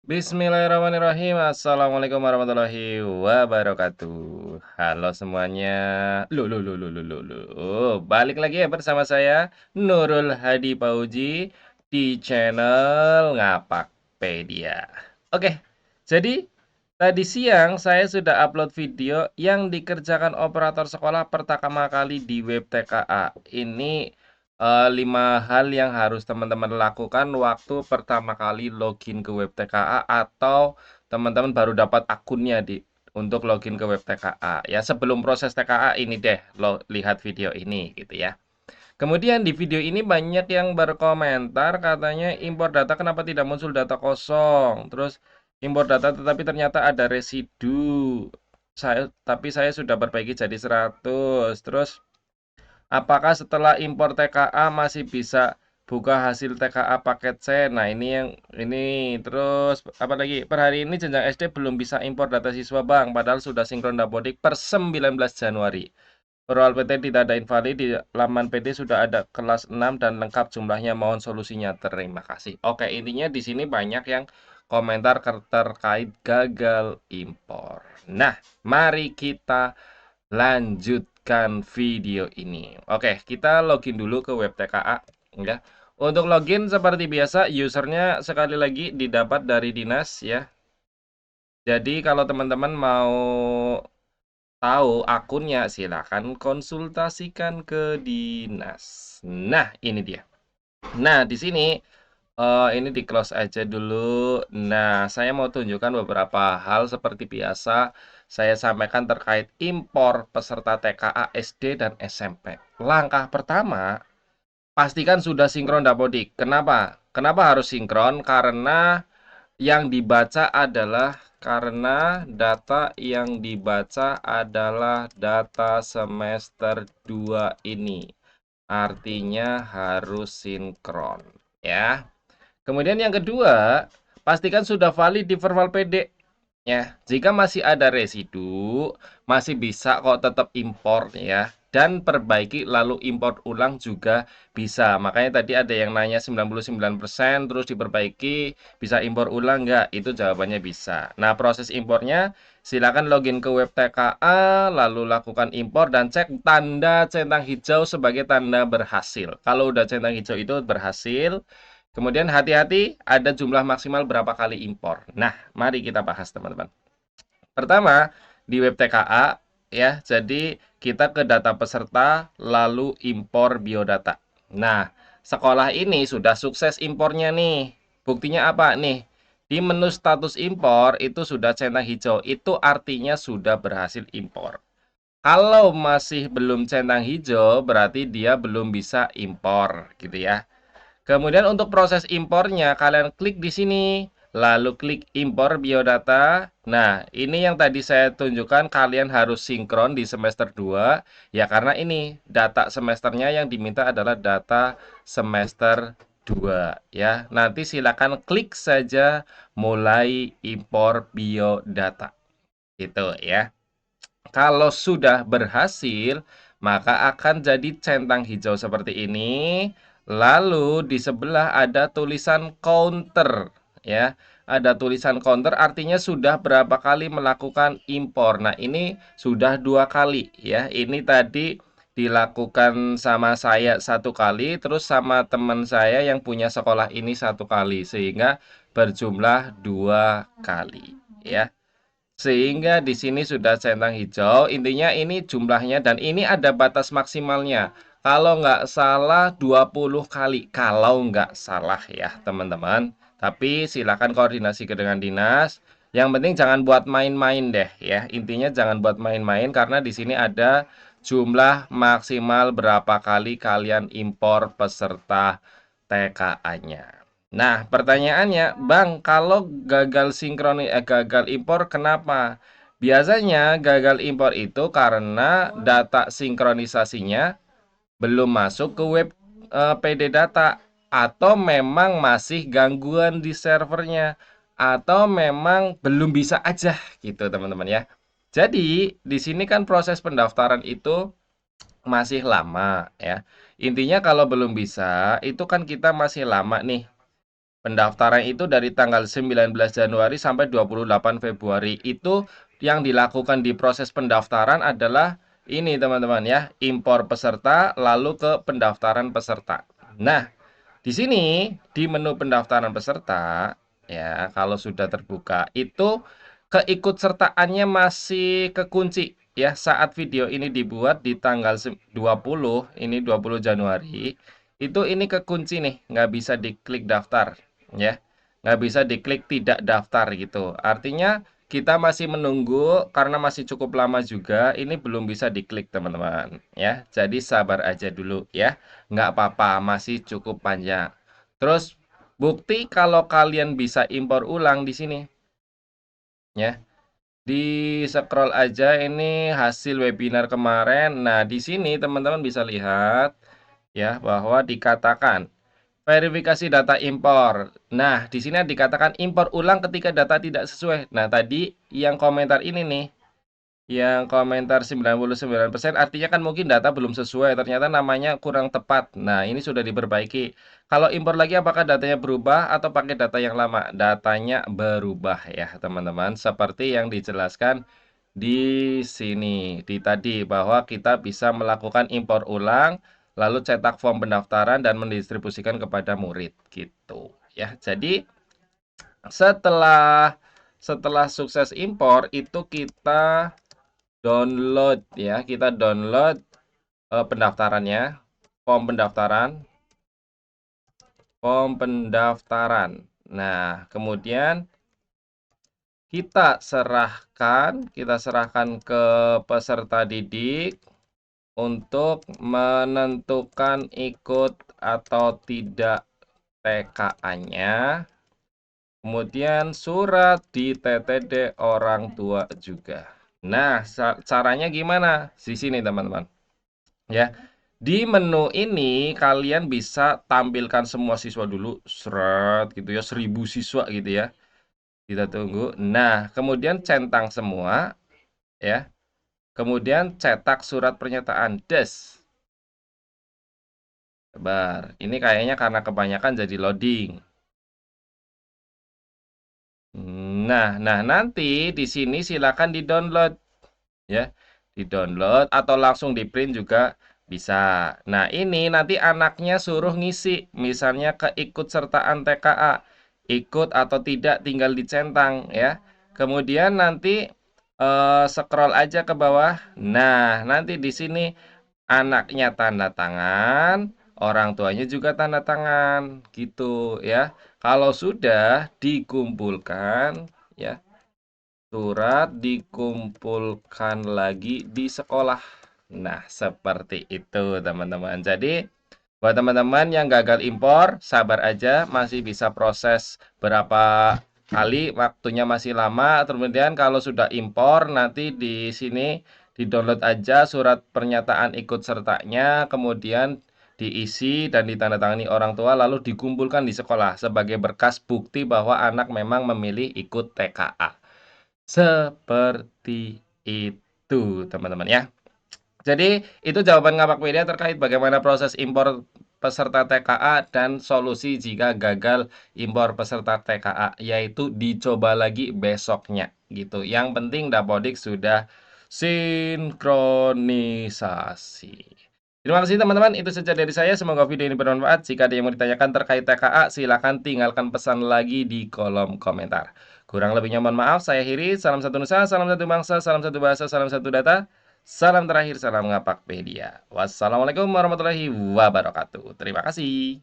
Bismillahirrahmanirrahim. Assalamualaikum warahmatullahi wabarakatuh. Halo semuanya. Balik lagi ya bersama saya Nurul Hadi Pauji di channel Ngapakpedia. Oke, jadi tadi siang saya sudah upload video yang dikerjakan operator sekolah pertama kali di web TKA. Ini 5 hal yang harus teman-teman lakukan waktu pertama kali login ke web TKA atau teman-teman baru dapat akunnya untuk login ke web TKA. Ya, sebelum proses TKA ini deh, lihat video ini gitu ya. Kemudian di video ini banyak yang berkomentar katanya impor data kenapa tidak muncul data kosong. Terus impor data tetapi ternyata ada residu. Tapi saya sudah perbaiki jadi 100. Terus apakah setelah impor TKA masih bisa buka hasil TKA paket C? Nah, ini terus apa lagi? Per hari ini jenjang SD belum bisa impor data siswa, Bang, padahal sudah sinkron dapodik per 19 Januari. Perwal PT tidak ada invalid, di laman PD sudah ada kelas 6 dan lengkap jumlahnya, mohon solusinya. Terima kasih. Oke, intinya di sini banyak yang komentar terkait gagal impor. Nah, mari kita lanjutkan video ini. Oke, kita login dulu ke web TKA ya. Untuk login seperti biasa, usernya sekali lagi didapat dari dinas ya. Jadi kalau teman-teman mau tahu akunnya, silakan konsultasikan ke dinas. Nah, ini dia. Nah, di sini ini di close aja dulu. Nah, saya mau tunjukkan beberapa hal seperti biasa saya sampaikan terkait impor peserta TKA SD dan SMP. Langkah pertama, pastikan sudah sinkron dapodik. Kenapa? Kenapa harus sinkron? Karena data yang dibaca adalah data semester 2 ini. Artinya harus sinkron, ya. Kemudian yang kedua, pastikan sudah valid di Verval PD. Ya, jika masih ada residu, masih bisa kok tetap impor ya. Dan perbaiki lalu import ulang juga bisa. Makanya tadi ada yang nanya 99% terus diperbaiki, bisa impor ulang nggak? Itu jawabannya bisa. Nah, proses impornya silakan login ke web TKA, lalu lakukan impor dan cek tanda centang hijau sebagai tanda berhasil. Kalau udah centang hijau itu berhasil. Kemudian hati-hati ada jumlah maksimal berapa kali impor. Nah, mari kita bahas teman-teman. Pertama, di web TKA ya, jadi kita ke data peserta lalu impor biodata. Nah, sekolah ini sudah sukses impornya nih. Buktinya apa nih? Di menu status impor itu sudah centang hijau, itu artinya sudah berhasil impor. Kalau masih belum centang hijau, berarti dia belum bisa impor gitu ya. Kemudian untuk proses impornya, kalian klik di sini, lalu klik impor biodata. Nah, ini yang tadi saya tunjukkan, kalian harus sinkron di semester 2, ya karena ini data semesternya yang diminta adalah data semester 2, ya. Nanti silakan klik saja mulai impor biodata. Gitu ya. Kalau sudah berhasil, maka akan jadi centang hijau seperti ini. Lalu di sebelah ada tulisan counter ya. Ada tulisan counter artinya sudah berapa kali melakukan impor. Nah, ini sudah 2 kali ya. Ini tadi dilakukan sama saya 1 kali, terus sama teman saya yang punya sekolah ini 1 kali, sehingga berjumlah 2 kali ya. Sehingga di sini sudah centang hijau. Intinya ini jumlahnya dan ini ada batas maksimalnya. Kalau nggak salah 20 kali. Kalau nggak salah ya teman-teman. Tapi silakan koordinasi dengan dinas. Yang penting jangan buat main-main deh ya. Intinya jangan buat main-main karena di sini ada jumlah maksimal berapa kali kalian impor peserta TKA-nya. Nah, pertanyaannya, Bang, kalau gagal impor kenapa? Biasanya gagal impor itu karena data sinkronisasinya belum masuk ke web PD data atau memang masih gangguan di servernya atau memang belum bisa aja gitu, teman-teman ya. Jadi, di sini kan proses pendaftaran itu masih lama ya. Intinya kalau belum bisa, itu kan kita masih lama nih Pendaftaran itu dari tanggal 19 Januari sampai 28 Februari. Itu yang dilakukan di proses pendaftaran adalah ini teman-teman ya, impor peserta lalu ke pendaftaran peserta. Nah, di sini di menu pendaftaran peserta ya, kalau sudah terbuka itu keikutsertaannya masih kekunci ya saat video ini dibuat di tanggal 20 ini 20 Januari itu ini kekunci nih, nggak bisa diklik daftar ya, nggak bisa diklik tidak daftar gitu. Artinya kita masih menunggu karena masih cukup lama juga, ini belum bisa diklik teman-teman ya. Jadi sabar aja dulu ya, nggak apa-apa, masih cukup panjang. Terus bukti kalau kalian bisa impor ulang di sini ya. Di scroll aja ini hasil webinar kemarin. Nah, di sini teman-teman bisa lihat ya bahwa dikatakan verifikasi data impor. Nah, di sini dikatakan impor ulang ketika data tidak sesuai. Nah, tadi yang komentar ini nih, yang komentar 99% artinya kan mungkin data belum sesuai, ternyata namanya kurang tepat. Nah, ini sudah diperbaiki. Kalau impor lagi apakah datanya berubah atau pakai data yang lama? Datanya berubah ya, teman-teman. Seperti yang dijelaskan di sini, di tadi bahwa kita bisa melakukan impor ulang, lalu cetak form pendaftaran dan mendistribusikan kepada murid gitu ya. Jadi setelah sukses impor itu kita download ya, kita download pendaftarannya, form pendaftaran. Nah, kemudian kita serahkan ke peserta didik untuk menentukan ikut atau tidak TKA-nya. Kemudian surat di TTD orang tua juga. Nah, caranya gimana? Di sini teman-teman. Ya. Di menu ini kalian bisa tampilkan semua siswa dulu, seret gitu ya, 1000 siswa gitu ya. Kita tunggu. Nah, kemudian centang semua ya. Kemudian cetak surat pernyataan des. Sabar. Ini kayaknya karena kebanyakan jadi loading. Nah, nanti di sini silakan di-download ya. Di-download atau langsung di-print juga bisa. Nah, ini nanti anaknya suruh ngisi, misalnya keikutsertaan TKA. Ikut atau tidak tinggal dicentang ya. Kemudian nanti scroll aja ke bawah. Nah, nanti di sini anaknya tanda tangan, orang tuanya juga tanda tangan, gitu ya. Kalau sudah dikumpulkan, ya, surat dikumpulkan lagi di sekolah. Nah, seperti itu, teman-teman. Jadi, buat teman-teman yang gagal impor, sabar aja, masih bisa proses berapa kali, waktunya masih lama. Kemudian kalau sudah impor, nanti di sini di-download aja surat pernyataan ikut sertanya, kemudian diisi dan ditandatangani orang tua, lalu dikumpulkan di sekolah sebagai berkas bukti bahwa anak memang memilih ikut TKA. Seperti itu, teman-teman ya. Jadi, itu jawaban Ngapakpedia terkait bagaimana proses impor peserta TKA dan solusi jika gagal impor peserta TKA, yaitu dicoba lagi besoknya gitu. Yang penting Dapodik sudah sinkronisasi. Terima kasih teman-teman, itu saja dari saya. Semoga video ini bermanfaat. Jika ada yang mau ditanyakan terkait TKA, silakan tinggalkan pesan lagi di kolom komentar. Kurang lebihnya mohon maaf, saya Hiri. Salam satu nusa, salam satu bangsa, salam satu bahasa, salam satu data. Salam terakhir, salam Ngapakpedia. Wassalamualaikum warahmatullahi wabarakatuh. Terima kasih.